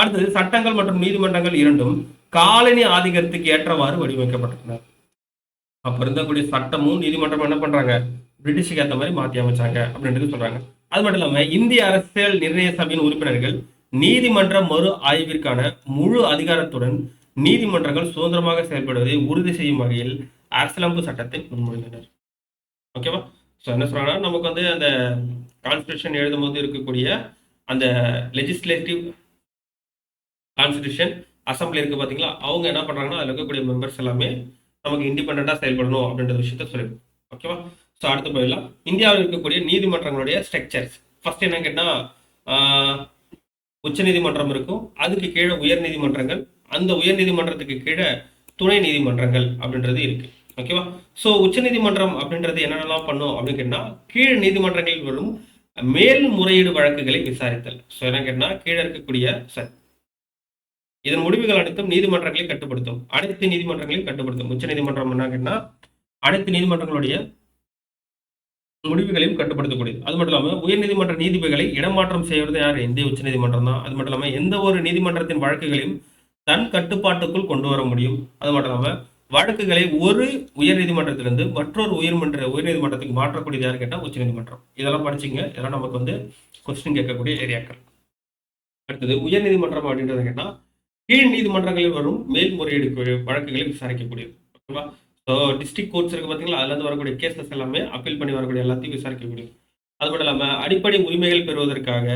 அடுத்தது சட்டங்கள் மற்றும் நீதிமன்றங்கள் இரண்டும் காலனி ஆதிக்கத்துக்கு ஏற்றவாறு வடிவமைக்கப்பட்டன. அப்ப இருந்தக்கூடிய சட்டமும் நீதிமன்றமும் என்ன பண்றாங்க, பிரிட்டிஷுக்கு ஏற்ற மாதிரி மாற்றி அமைச்சாங்க அப்படின்றது சொல்றாங்க. அது மட்டும் இல்லாம இந்திய அரசியல் நிர்ணய சபையின் உறுப்பினர்கள் நீதிமன்ற மறு ஆய்விற்கான முழு அதிகாரத்துடன் நீதிமன்றங்கள் சுதந்திரமாக செயல்படுவதை உறுதி செய்யும் வகையில் அரசியலமைப்பு சட்டத்தை முன்மொழிந்தனர். ஓகேவா? ஸோ என்ன சொல்றாங்கன்னா, நமக்கு வந்து அந்த கான்ஸ்டிடியூஷன் எழுதும் போது இருக்கக்கூடிய அந்த லெஜிஸ்லேட்டிவ் கான்ஸ்டிடியூஷன் அசம்பிளி இருக்கு பாத்தீங்களா, அவங்க என்ன பண்றாங்கன்னா, அதில் இருக்கக்கூடிய மெம்பர்ஸ் எல்லாமே நமக்கு இண்டிபெண்டா செயல்படணும் அப்படின்ற விஷயத்த சொல்லிடும். ஓகேவா? ஸோ அடுத்து போயிடலாம். இந்தியாவில் இருக்கக்கூடிய நீதிமன்றங்களுடைய ஸ்ட்ரக்சர்ஸ். ஃபர்ஸ்ட் என்ன கேட்டா, உச்ச நீதிமன்றம் இருக்கும், அதுக்கு கீழே உயர் நீதிமன்றங்கள், அந்த உயர் நீதிமன்றத்துக்கு கீழே துணை நீதிமன்றங்கள் அப்படின்றது இருக்கு. ஓகேவா? ஸோ உச்ச நீதிமன்றம் அப்படின்றது என்னென்னலாம் பண்ணும் அப்படின்னு கேட்டா, கீழ் நீதிமன்றங்களில் வரும் மேல்முறையீடு வழக்குகளை விசாரித்தல். ஸோ என்ன கேட்டா, கீழே இருக்கக்கூடிய இதன் முடிவுகள் அனைத்தும் நீதிமன்றங்களை கட்டுப்படுத்தும், அனைத்து நீதிமன்றங்களையும் கட்டுப்படுத்தும். உச்ச நீதிமன்றம் என்ன கேட்டா அனைத்து நீதிமன்றங்களுடைய முடிவுகளையும் கட்டுப்படுத்தக்கூடியது. அது மட்டும் இல்லாமல் உயர்நீதிமன்ற நீதிபதிகளை இடமாற்றம் செய்வது யார்? இந்திய உச்ச நீதிமன்றம் தான். அது மட்டும் இல்லாமல் எந்த ஒரு நீதிமன்றத்தின் வழக்குகளையும் தன் கட்டுப்பாட்டுக்குள் கொண்டு வர முடியும். அது மட்டும் இல்லாமல் வழக்குகளை ஒரு உயர் நீதிமன்றத்திலிருந்து மற்றொரு உயர் நீதிமன்றத்துக்கு மாற்றக்கூடியது யாரு கேட்டால் உச்ச நீதிமன்றம். இதெல்லாம் படிச்சுங்க, இதெல்லாம் நமக்கு வந்து கொஸ்டின் கேட்கக்கூடிய ஏரியாக்கள். அடுத்தது உயர் நீதிமன்றம் அப்படின்றது கேட்டா கீழ் நீதிமன்றங்களில் வரும் மேல்முறையீடு வழக்குகளை விசாரிக்கக்கூடியது. ஓகேவா? ஸோ டிஸ்ட்ரிக்ட் கோர்ட்ஸ் இருக்கு பார்த்தீங்களா, அதுலேருந்து வரக்கூடிய கேசஸ் எல்லாமே அப்பீல் பண்ணி வரக்கூடிய எல்லாத்தையும் விசாரிக்கக்கூடியது. அது மட்டும் இல்லாமல் அடிப்படை உரிமைகள் பெறுவதற்காக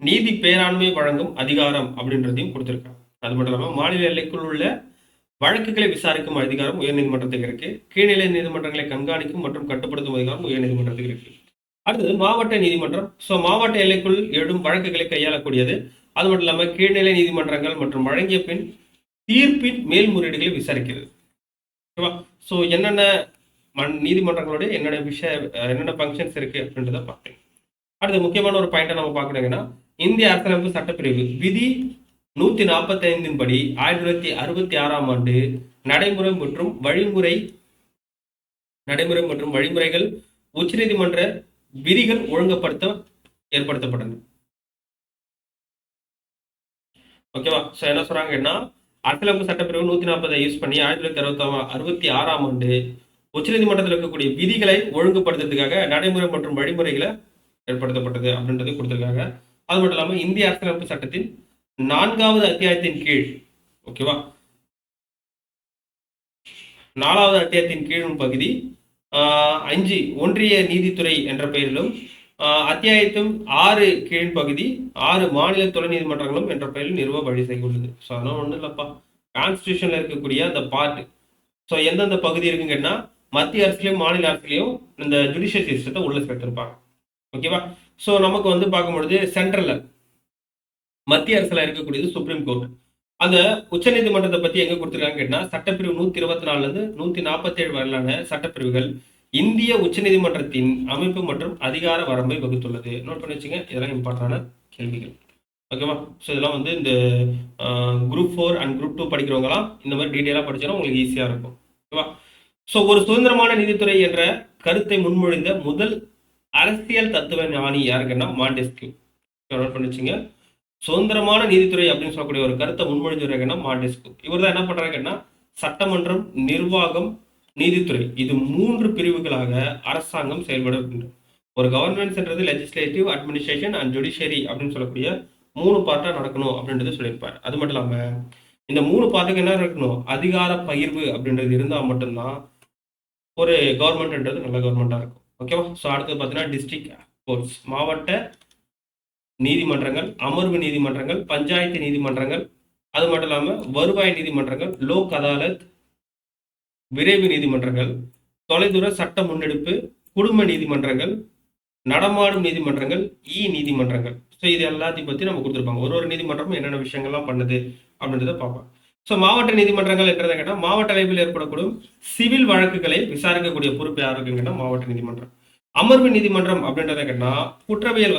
நீதி பேராண்மை வழங்கும் அதிகாரம் அப்படின்றதையும் கொடுத்துருக்காங்க. அது மட்டும் இல்லாமல் மாநில எல்லைக்குள் உள்ள வழக்குகளை விசாரிக்கும் அதிகாரம் உயர் நீதிமன்றத்துக்கு இருக்கு. கீழ்நிலை நீதிமன்றங்களை கண்காணிக்கும் மற்றும் கட்டுப்படுத்தும் அதிகாரம் உயர் நீதிமன்றத்துக்கு இருக்கு. அடுத்தது மாவட்ட நீதிமன்றம். ஸோ மாவட்ட எல்லைக்குள் எழும் வழக்குகளை கையாளக்கூடியது. அது மட்டும் இல்லாமல் கீழ்நிலை நீதிமன்றங்கள் மற்றும் வழங்கிய பின் தீர்ப்பின் மேல்முறையீடுகளை விசாரிக்கிறது. ஓகேவா? ஸோ என்னென்ன நீதிமன்றங்களுடைய என்னென்ன ஃபங்க்ஷன்ஸ் இருக்கு அப்படின்றத பார்த்தேன். அடுத்து முக்கியமான ஒரு பாயிண்டை நம்ம பார்க்கணுங்கன்னா, இந்திய அரசியலமைப்பு சட்டப்பிரிவு விதி 145 படி 1966ஆம் ஆண்டு நடைமுறை மற்றும் வழிமுறைகள் உச்சநீதிமன்ற விதிகள் ஏற்படுத்தப்பட்டது. ஓகேவா? சோ என்ன சொல்றாங்கன்னா, அரசியலமைப்பு சட்டப்பிரிவு 140 யூஸ் பண்ணி 1966ஆம் ஆண்டு உச்சநீதிமன்றத்தில் இருக்கக்கூடிய விதிகளை ஒழுங்குபடுத்துறதுக்காக நடைமுறை மற்றும் வழிமுறைகளை ஏற்படுத்தப்பட்டது அப்படின்றது கொடுத்திருக்காங்க. அது மட்டும் இல்லாம இந்திய அரசியலமைப்பு சட்டத்தின் 4வது அத்தியாயத்தின் கீழ், ஓகேவா, 4வது அத்தியாயத்தின் கீழும் பகுதி 5 ஒன்றிய நீதித்துறை என்ற பெயரிலும், அத்தியாயத்தின் 6 கீழ் பகுதி 6 மாநில துணை நீதிமன்றங்களும் என்ற பெயரில் நிறுவ வழி செய்துள்ளது. ஸோ அதெல்லாம் ஒன்றும் இல்லப்பா, கான்ஸ்டியூஷன்ல இருக்கக்கூடிய அந்த பார்ட். ஸோ எந்தெந்த பகுதி இருக்குங்கன்னா, மத்திய அரசுலையும் மாநில அரசுலையும் இந்த ஜுடிஷியல் சிஸ்டத்தை உள்ள சேர்த்திருப்பாங்க. ஓகேவா? ஸோ நமக்கு வந்து பார்க்கும்பொழுது சென்ட்ரல்ல மத்திய அரசுல இருக்கக்கூடியது சுப்ரீம் கோர்ட். அந்த உச்சநீதிமன்றத்தை பத்தி எங்க கொடுத்திருக்காங்க கேட்டா, சட்டப்பிரிவு 124 இருந்து 147 வரையிலான சட்டப்பிரிவுகள் இந்திய உச்சநீதிமன்றத்தின் அமைப்பு மற்றும் அதிகார வரம்பை வகுத்துள்ளது. நோட் பண்ணி வச்சுங்க, இதெல்லாம் இம்பார்ட்டன்டான கேள்விகள். ஓகேவா? ஸோ இதெல்லாம் வந்து இந்த குரூப் 4 அண்ட் குரூப் 2 படிக்கிறவங்களாம் இந்த மாதிரி டீட்டெயிலாக படிச்சா உங்களுக்கு ஈஸியா இருக்கும். ஓகேவா? ஸோ ஒரு சுதந்திரமான நீதித்துறை என்ற கருத்தை முன்மொழிந்த முதல் அரசியல் தத்துவ ஞானி யாருக்குன்னா மாண்டெஸ்கியூ. நோட் பண்ணி வச்சுங்க, சுதந்திரமான நீதித்துறை அப்படின்னு சொல்லக்கூடிய ஒரு கருத்தை முன்மொழிஞ்சிருக்காங்கன்னா மாண்டெஸ்கியூ. இவர் தான் என்ன பண்றாங்கன்னா, சட்டமன்றம், நிர்வாகம், நீதித்துறை, இது 3 பிரிவுகளாக அரசாங்கம் செயல்பட வேண்டும். ஒரு கவர்னன்ஸ்ன்றது லெஜிஸ்லேட்டிவ், அட்மினிஸ்ட்ரேஷன் அண்ட் ஜுடிஷியரி அப்படின்னு சொல்லக்கூடிய 3 பார்ட்டா நடக்கணும் அப்படின்றது சொல்லியிருப்பார். அது மட்டும் இல்லாம இந்த 3 பார்ட்டுக்கு என்ன இருக்கணும், அதிகார பகிர்வு அப்படின்றது இருந்தால் மட்டும்தான் ஒரு கவர்மெண்ட்ன்றது நல்ல கவர்மெண்டா இருக்கும். ஓகேவா? ஸோ அடுத்து பார்த்தீங்கன்னா டிஸ்ட்ரிக்ட் கோர்ட்ஸ், மாவட்ட நீதிமன்றங்கள், அமர்வு நீதிமன்றங்கள், பஞ்சாயத்து நீதிமன்றங்கள், அது மட்டும் இல்லாமல் வருவாய் நீதிமன்றங்கள், லோக் அதாலத், விரைவு நீதிமன்றங்கள், தொலைதூர சட்ட முன்னெடுப்பு, குடும்ப நீதிமன்றங்கள், நடமாடும் நீதிமன்றங்கள், நீதிமன்றங்கள். ஸோ இது எல்லாத்தையும் பற்றி நம்ம கொடுத்துருப்பாங்க. ஒரு நீதிமன்றமும் என்னென்ன விஷயங்கள்லாம் பண்ணுது அப்படின்றத பார்ப்போம். ஸோ மாவட்ட நீதிமன்றங்கள் என்றதை கேட்டால், மாவட்ட அளவில் ஏற்படக்கூடும் சிவில் வழக்குகளை விசாரிக்கக்கூடிய பொறுப்பு யாருக்குன்னு கேட்டால் மாவட்ட நீதிமன்றம். அமர்வு நீதிமன்றம் அப்படின்றத கேட்டா குற்றவியல்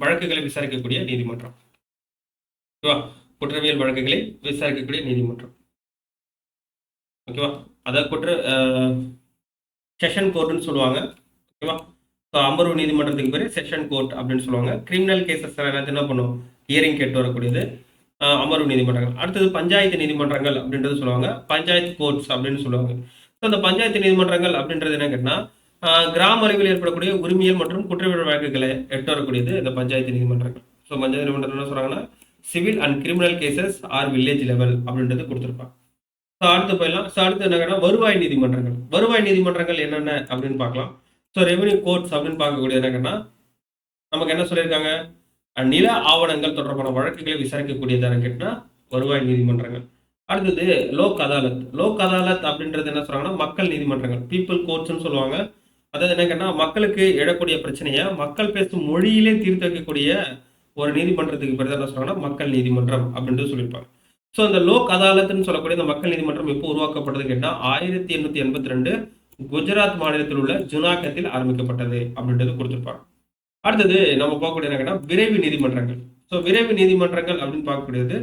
வழக்குகளை விசாரிக்கக்கூடிய நீதிமன்றம். ஓகேவா? குற்றவியல் வழக்குகளை விசாரிக்கக்கூடிய நீதிமன்றம். ஓகேவா? அதாவது செஷன் கோர்ட்னு சொல்லுவாங்க. ஓகேவா? அமர்வு நீதிமன்றத்துக்கு பேரு செஷன் கோர்ட் அப்படின்னு சொல்லுவாங்க. கிரிமினல் கேசஸ் எல்லாத்தையும் என்ன பண்ணும், ஹியரிங் கேட்டு வரக்கூடியது அமர்வு நீதிமன்றங்கள். அடுத்தது பஞ்சாயத்து நீதிமன்றங்கள் அப்படின்றது சொல்லுவாங்க, பஞ்சாயத்து கோர்ட்ஸ் அப்படின்னு சொல்லுவாங்க. அந்த பஞ்சாயத்து நீதிமன்றங்கள் அப்படின்றது என்ன கேட்டா, கிராம அளவில் ஏற்படக்கூடிய உரிமையல் மற்றும் குற்றவியல் வழக்குகளை எட்டு வரக்கூடியது இந்த பஞ்சாயத்து நீதிமன்றங்கள். ஸோ பஞ்சாயத்து நீதிமன்றம் என்ன சொல்றாங்கன்னா, civil and criminal cases are village level அப்படின்றது கொடுத்துருப்பாங்க. ஸோ அடுத்து போயிடலாம். ஸோ அடுத்து என்னன்னா வருவாய் நீதிமன்றங்கள். வருவாய் நீதிமன்றங்கள் என்னென்ன அப்படின்னு பார்க்கலாம். ஸோ ரெவென்யூ கோர்ட்ஸ் அப்படின்னு பார்க்கக்கூடியது என்னன்னா, நமக்கு என்ன சொல்லியிருக்காங்க, நில ஆவணங்கள் தொடர்பான வழக்குகளை விசாரிக்கக்கூடியதாக கேட்டால் வருவாய் நீதிமன்றங்கள். அடுத்தது லோக் அதாலத். லோக் அதாலத் அப்படின்றது என்ன சொல்றாங்கன்னா, மக்கள் நீதிமன்றங்கள், பீப்புள் கோர்ட்ஸ்ன்னு சொல்லுவாங்க. அதாவது என்ன கேட்டா, மக்களுக்கு எழக்கூடிய பிரச்சனையை மக்கள் பேசும் மொழியிலே தீர்த்து வைக்கக்கூடிய ஒரு நீதிமன்றத்துக்கு பேர் என்ன சொல்றாங்கன்னா மக்கள் நீதிமன்றம் அப்படின்றது சொல்லியிருப்பாங்க. ஸோ இந்த லோக் அதாலத்னு சொல்லக்கூடிய இந்த மக்கள் நீதிமன்றம் எப்போ உருவாக்கப்பட்டது கேட்டால் 1882 குஜராத் மாநிலத்தில் உள்ள ஜுனாகத்தில் ஆரம்பிக்கப்பட்டது அப்படின்றது கொடுத்திருப்பாங்க. அடுத்தது நம்ம பார்க்கக்கூடிய என்ன கேட்டா விரைவு நீதிமன்றங்கள். ஸோ விரைவு நீதிமன்றங்கள் அப்படின்னு பார்க்கக்கூடியது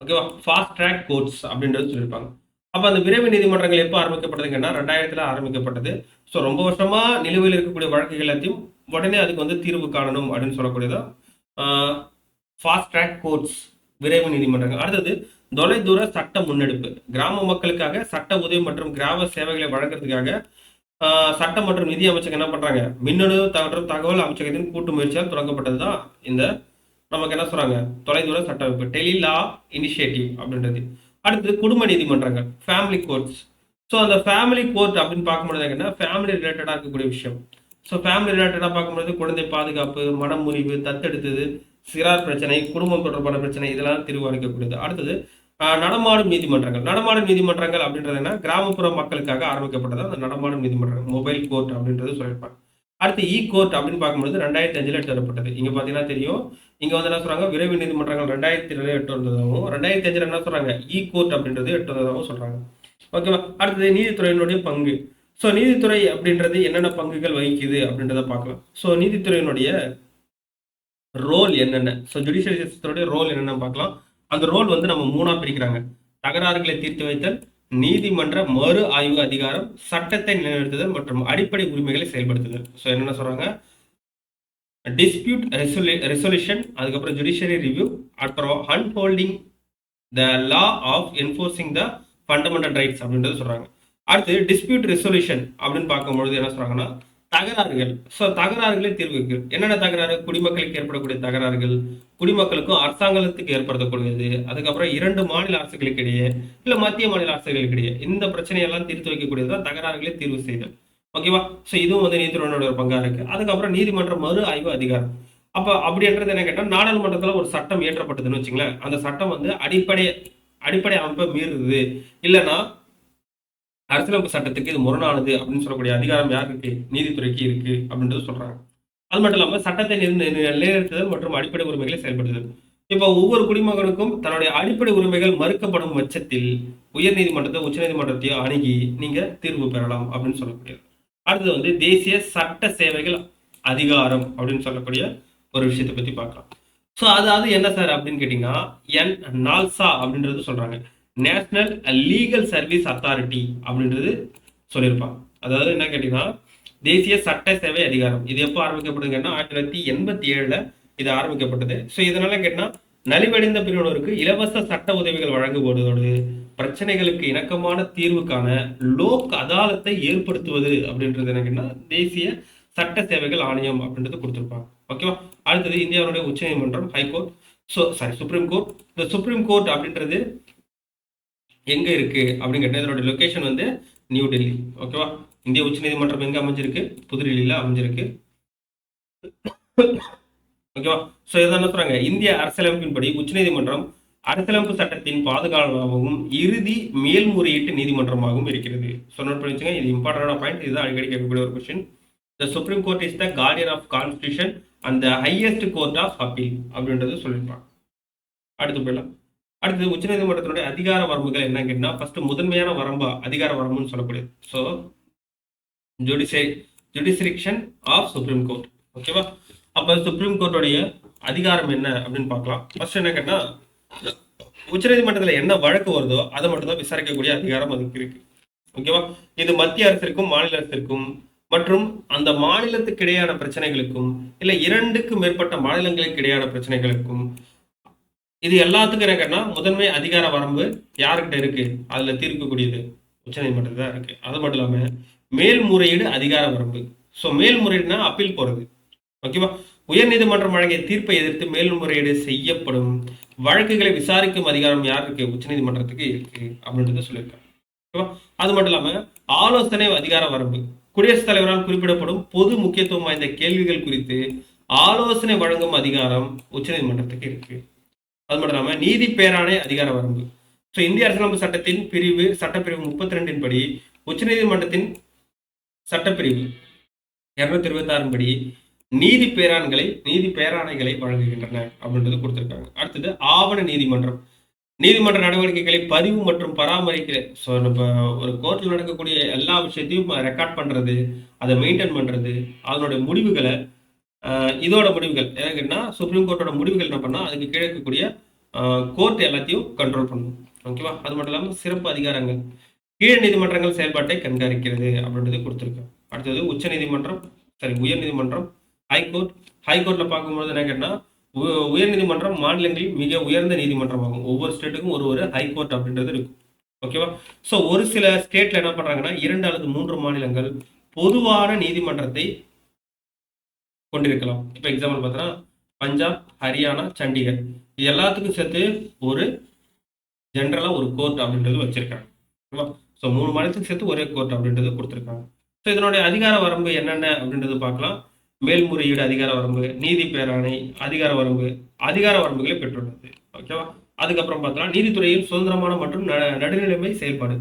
ஓகேவா, ஃபாஸ்ட் ட்ராக் கோர்ட்ஸ் அப்படின்றது சொல்லியிருப்பாங்க. அப்போ அந்த விரைவு நீதிமன்றங்கள் எப்போ ஆரம்பிக்கப்பட்டதுங்கன்னா 2000 ஆரம்பிக்கப்பட்டது. ஸோ ரொம்ப வருஷமா நிலுவையில் இருக்கக்கூடிய வழக்குகள் எல்லாத்தையும் உடனே அதுக்கு வந்து தீர்வு காணணும் அப்படின்னு சொல்லக்கூடியதான் ஃபாஸ்ட் ட்ராக் கோர்ட்ஸ், விரைவு நீதிமன்றங்கள். அடுத்தது தொலைதூர சட்ட முன்னெடுப்பு. கிராம மக்களுக்காக சட்ட உதவி மற்றும் கிராம சேவைகளை வழங்குறதுக்காக சட்டம் மற்றும் நிதி அமைச்சகம் என்ன பண்றாங்க, மின்னணு மற்றும் தகவல் அமைச்சகத்தின் கூட்டு முயற்சியால் தொடங்கப்பட்டது தான் இந்த நமக்கு என்ன சொல்றாங்க தொலைதூர சட்ட அமைப்பு, டெலி லா இனிஷியேட்டிவ் அப்படின்றது. அடுத்தது குடும்ப நீதிமன்றங்கள், ஃபேமிலி கோர்ட்ஸ். ஸோ அந்த ஃபேமிலி கோர்ட் அப்படின்னு பார்க்கும்போது என்ன, ஃபேமிலி ரிலேட்டடாக இருக்கக்கூடிய விஷயம். ஸோ ஃபேமிலி ரிலேட்டடாக பார்க்கும்போது குழந்தை பாதுகாப்பு, மனம் முறிவு, தத்தெடுத்தது, சிறார் பிரச்சனை, குடும்பம் தொடர்பான பிரச்சனை, இதெல்லாம் தீர்வளிக்கக்கூடியது. அடுத்தது நடமாடும் நீதிமன்றங்கள். நடமாடும் நீதிமன்றங்கள் அப்படின்றது என்ன, கிராமப்புற மக்களுக்காக ஆரம்பிக்கப்பட்டது அந்த நடமாடும் நீதிமன்றங்கள், மொபைல் கோர்ட் அப்படின்றது சொல்லியிருப்பாங்க. அடுத்து கோர்ட் அப்படின்னு பார்க்கும்போது 2005 எட்டு வரப்பட்டது. இங்க பாத்தீங்கன்னா தெரியும், இங்க வந்து என்ன சொல்றாங்க, விரைவு நீதிமன்றங்கள் 2002 எட்டு வந்ததாகவும் 2005 என்ன சொல்றாங்க கோர்ட் அப்படின்றது எட்டு வந்ததாகவும் சொல்றாங்க. ஓகேவா. அடுத்தது நீதித்துறையினுடைய பங்கு. ஸோ நீதித்துறை அப்படின்றது என்னென்ன பங்குகள் வகிக்குது அப்படின்றத பார்க்கலாம். ஸோ நீதித்துறையினுடைய ரோல் என்னென்ன, ஸோ ஜுடிஷியல் சிஸ்டத்தோடைய ரோல் என்னென்னு பார்க்கலாம். அந்த ரோல் வந்து நம்ம மூணா பிரிக்கிறாங்க. தகராறுகளை தீர்த்து வைத்தல், நீதிமன்ற மறு ஆய்வு அதிகாரம், சட்டத்தை நிலைநிறுத்துதல் மற்றும் அடிப்படை உரிமைகளை செயல்படுத்துதல். ஸோ என்னென்ன சொல்றாங்க, டிஸ்பியூட் ரெசல்யூஷன், அதுக்கப்புறம் ஜுடிஷியரி ரிவ்யூ, அப்புறம் upholding the law of enforcing the fundamental rights அப்படின்றது சொல்றாங்க. அடுத்து டிஸ்பியூட் ரெசல்யூஷன் அப்படின்னு பார்க்கும்பொழுது என்ன சொல்றாங்கன்னா, தகராறுகள். ஸோ தகராறுகளே தீர்வுக்கு என்னென்ன தகராறு, குடிமக்களுக்கு ஏற்படக்கூடிய தகராறுகள், குடிமக்களுக்கும் அரசாங்கத்துக்கு ஏற்படுத்தக்கூடியது, அதுக்கப்புறம் இரண்டு மாநில அரசுகளுக்கு இடையே இல்ல மத்திய மாநில அரசுகளுக்கு இடையே இந்த பிரச்சனையெல்லாம் தீர்த்து வைக்கக்கூடியதான் தகராறுகளை தீர்வு செய்தல். ஓகேவா? ஸோ இதுவும் வந்து நீதித்துறையினோட ஒரு பங்கா இருக்கு. அதுக்கப்புறம் நீதிமன்ற மறு ஆய்வு அதிகாரம். அப்ப அப்படின்றது என்ன கேட்டா, நாடாளுமன்றத்துல ஒரு சட்டம் இயற்றப்பட்டதுன்னு வச்சுங்களேன், அந்த சட்டம் வந்து அடிப்படை அமைப்பை மீறுது, இல்லைன்னா அரசியலமைப்பு சட்டத்துக்கு இது முரணானது அப்படின்னு சொல்லக்கூடிய அதிகாரம் யாருக்கு, நீதித்துறைக்கு இருக்கு அப்படின்றது சொல்றாங்க. அது மட்டும் இல்லாம சட்டத்தை நிலைநிறுத்துதல் மற்றும் அடிப்படை உரிமைகளை செயல்படுத்துதல். இப்போ ஒவ்வொரு குடிமகனுக்கும் தன்னுடைய அடிப்படை உரிமைகள் மறுக்கப்படும் பட்சத்தில் உயர் நீதிமன்றத்தை உச்ச நீதிமன்றத்தையோ அணுகி நீங்க தீர்வு பெறலாம் அப்படின்னு சொல்லக்கூடியது. அடுத்தது வந்து தேசிய சட்ட சேவைகள் அதிகாரம் அப்படின்னு சொல்லக்கூடிய ஒரு விஷயத்தை பத்தி பார்க்கலாம். ஸோ அதாவது என்ன சார் அப்படின்னு கேட்டீங்கன்னா, நால்சா அப்படின்றது சொல்றாங்க, நேஷனல் லீகல் சர்வீஸ் அத்தாரிட்டி அப்படின்றது சொல்லியிருப்பாங்க. அதாவது என்ன கேட்டீங்கன்னா, தேசிய சட்ட சேவை அதிகாரம். இது எப்போ ஆரம்பிக்கப்படுதுன்னா 1987 இது ஆரம்பிக்கப்பட்டது. ஸோ இதனால கேட்டீங்கன்னா, நலிவடைந்த பிரிவினருக்கு இலவச சட்ட உதவிகள் வழங்குவதோடு பிரச்சனைகளுக்கு இணக்கமான தீர்வுக்கான லோக் அதாலத்தை ஏற்படுத்துவது அப்படின்றது என்ன கேட்டீங்கன்னா, தேசிய சட்ட சேவைகள் ஆணையம் அப்படின்றது கொடுத்திருப்பாங்க. ஓகேவா? அடுத்தது இந்தியாவுடைய உச்ச நீதிமன்றம், ஹைகோர்ட், சுப்ரீம் கோர்ட். இந்த சுப்ரீம் கோர்ட் அப்படின்றது எங்க இருக்கு அப்படின்னு கேட்டா, இதோட லொகேஷன் வந்து நியூ டெல்லி. ஓகேவா? இந்திய உச்ச நீதிமன்றம் எங்க அமைஞ்சிருக்கு, புதுடெல்லியில அமைஞ்சிருக்கு. ஓகேவா? ஸோ இதை என்ன சொல்றாங்க, இந்திய அரசியலமைப்பின்படி உச்சநீதிமன்றம் அரசியலமைப்பு சட்டத்தின் பாதுகாவலாகவும் இறுதி மேல்முறையீட்டு நீதிமன்றமாகவும் இருக்கிறது. ஸோ நோட் பண்ணி வச்சுங்க, இது இம்பார்ட்டன்டான பாயிண்ட். இதுதான் அடிக்கடி கேட்கக்கூடிய ஒரு question. The supreme court is the guardian of constitution and the highest court of appeal அப்படின்றது சொல்லியிருப்பாங்க. அடுத்து போயிடலாம். அடுத்து உச்சநீதிமன்றத்தினுடைய அதிகார வரம்புகள் என்ன கேட்டா, ஃபர்ஸ்ட் முதன்மையான வரம்பா அதிகார வரம்புன்னு சொல்லக்கூடியது. So jurisdiction of supreme court. ஓகேவா? அப்ப சுப்ரீம் கோர்ட்டுடைய அதிகாரம் என்ன அப்படின்னு பார்க்கலாம். ஃபர்ஸ்ட் என்ன கேட்டா, உச்சநீதிமன்றத்தில் என்ன வழக்கு வருதோ அதை மட்டும் தான் விசாரிக்கக்கூடிய அதிகாரம் அதுக்கு இருக்கு. ஓகேவா? இது மத்திய அரசிற்கும் மாநில அரசிற்கும் மற்றும் அந்த மாநிலத்துக்கு இடையான பிரச்சனைகளுக்கும் இல்ல இரண்டுக்கு மேற்பட்ட மாநிலங்களுக்கு இடையான பிரச்சனைகளுக்கும், இது எல்லாத்துக்கும் என்ன கேட்டா, முதன்மை அதிகார வரம்பு யாருக்கிட்ட இருக்கு, அதுல தீர்க்கக்கூடியது உச்சநீதிமன்றத்தில் தான் இருக்கு. அது மட்டும் இல்லாம மேல்முறையீடு அதிகார வரம்பு. ஸோ மேல்முறையீடுனா அப்பீல் போறது. ஓகேவா? உயர் நீதிமன்றம் வழங்கிய தீர்ப்பை எதிர்த்து மேல்முறையீடு செய்யப்படும் வழக்குகளை விசாரிக்கும் அதிகாரம் யாருக்கு, உச்ச நீதிமன்றத்துக்கு இருக்கு அப்படின்றது சொல்லியிருக்காங்க. ஓகேவா? அது மட்டும் இல்லாம ஆலோசனை அதிகார வரம்பு. குடியரசுத் தலைவரால் குறிப்பிடப்படும் பொது முக்கியத்துவம் வாய்ந்த கேள்விகள் குறித்து ஆலோசனை வழங்கும் அதிகாரம் உச்ச நீதிமன்றத்துக்கு இருக்கு. அது மட்டும் இல்லாம நீதி பேராணை அதிகார வரம்பு. ஸோ இந்திய அரசியலமைப்பு சட்டத்தின் சட்டப்பிரிவு 32 படி உச்சநீதிமன்றத்தின் சட்டப்பிரிவு 226 படி நீதி பேராணைகளை வழங்குகின்றன அப்படின்றது கொடுத்திருக்காங்க. அடுத்தது ஆவண நீதிமன்றம். நீதிமன்ற நடவடிக்கைகளை பதிவு மற்றும் பராமரிக்கிற, ஸோ நம்ம ஒரு கோர்ட்டில் நடக்கக்கூடிய எல்லா விஷயத்தையும் ரெக்கார்ட் பண்றது, அதை மெயின்டைன் பண்றது, அதனுடைய முடிவுகளை, இதோட முடிவுகள் என்னன்னா சுப்ரீம் கோர்ட்டோட முடிவுகள் என்ன பண்ணா அதுக்கு கீழே இருக்கக்கூடிய கோர்ட் எல்லாத்தையும் கண்ட்ரோல் பண்ணணும். ஓகேவா? அது மட்டும் இல்லாமல் சிறப்பு அதிகாரங்கள், கீழ் நீதிமன்றங்கள் செயல்பாட்டை கண்காணிக்கிறது அப்படின்றது கொடுத்துருக்கோம். அடுத்தது உச்ச நீதிமன்றம், உயர் நீதிமன்றம், ஹைகோர்ட். ஹைகோர்ட்ல பார்க்கும்போது என்ன கேட்டா, உயர் நீதிமன்றம் மாநிலங்களில் மிக உயர்ந்த நீதிமன்றம் ஆகும். ஒவ்வொரு ஸ்டேட்டுக்கும் ஒரு ஹைகோர்ட் அப்படின்றது இருக்கும். ஓகேவா? ஸோ ஒரு சில ஸ்டேட்ல என்ன பண்றாங்கன்னா 2 அல்லது 3 மாநிலங்கள் பொதுவான நீதிமன்றத்தை கொண்டிருக்கலாம். இப்போ எக்ஸாம்பிள் பார்த்தா பஞ்சாப், ஹரியானா, சண்டிகர், இது எல்லாத்துக்கும் சேர்த்து ஒரு ஜென்ரலா ஒரு கோர்ட் அப்படின்றது வச்சிருக்காங்க. ஓகேவா? ஸோ 3 மாநிலத்துக்கு சேர்த்து ஒரே கோர்ட் அப்படின்றது கொடுத்துருக்காங்க. ஸோ இதனுடைய அதிகார வரம்பு என்னென்ன அப்படின்றது பார்க்கலாம். மேல்முறையீடு அதிகார வரம்பு, நீதி பேராணை அதிகார வரம்புகளை பெற்றுள்ளது. ஓகேவா? அதுக்கப்புறம் பார்த்தலாம் நீதித்துறையில் சுதந்திரமான மற்றும் நடுநிலைமை செயல்பாடு.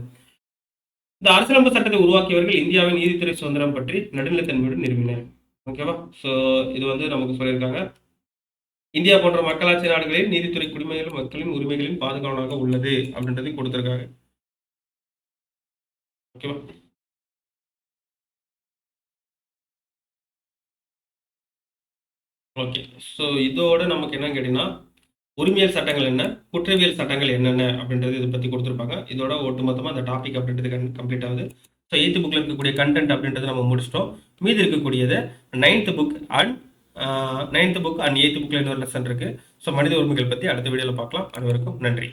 இந்த அரசியலமைப்பு சட்டத்தை உருவாக்கியவர்கள் இந்தியாவின் நீதித்துறை சுதந்திரம் பற்றி நடுநிலைத்தன்மையுடன் நிறுவினர். ஓகேவா? ஸோ இது வந்து நமக்கு சொல்லியிருக்காங்க. இந்தியா போன்ற மக்களாட்சி நாடுகளில் நீதித்துறை குடிமக்கள் மக்களின் உரிமைகளின் பாதுகாவலாக உள்ளது அப்படின்றதையும் கொடுத்திருக்காங்க. ஓகேவா? ஓகே. ஸோ இதோட நமக்கு என்னன்னு கேட்டீங்கன்னா, உரிமையியல் சட்டங்கள் என்ன? குற்றவியல் சட்டங்கள் என்னென்ன? அப்படின்றது இத பத்தி குடுத்துருப்பாங்க. இதோட ஒட்டுமொத்தமா அந்த டாபிக் அப்படின்றது கம்ப்ளீட் ஆகுது. ஸோ 8த் புக்ல இருக்கக்கூடிய கன்டென்ட் அப்படின்றத நம்ம முடிச்சுட்டோம். மீதி இருக்கக்கூடியது ninth book and ninth book and eighth புக்ல இன்னொரு லெசன் இருக்கு. ஸோ மனித உரிமைகள் பத்தி அடுத்த வீடியோல பார்க்கலாம். அனைவருக்கும் நன்றி.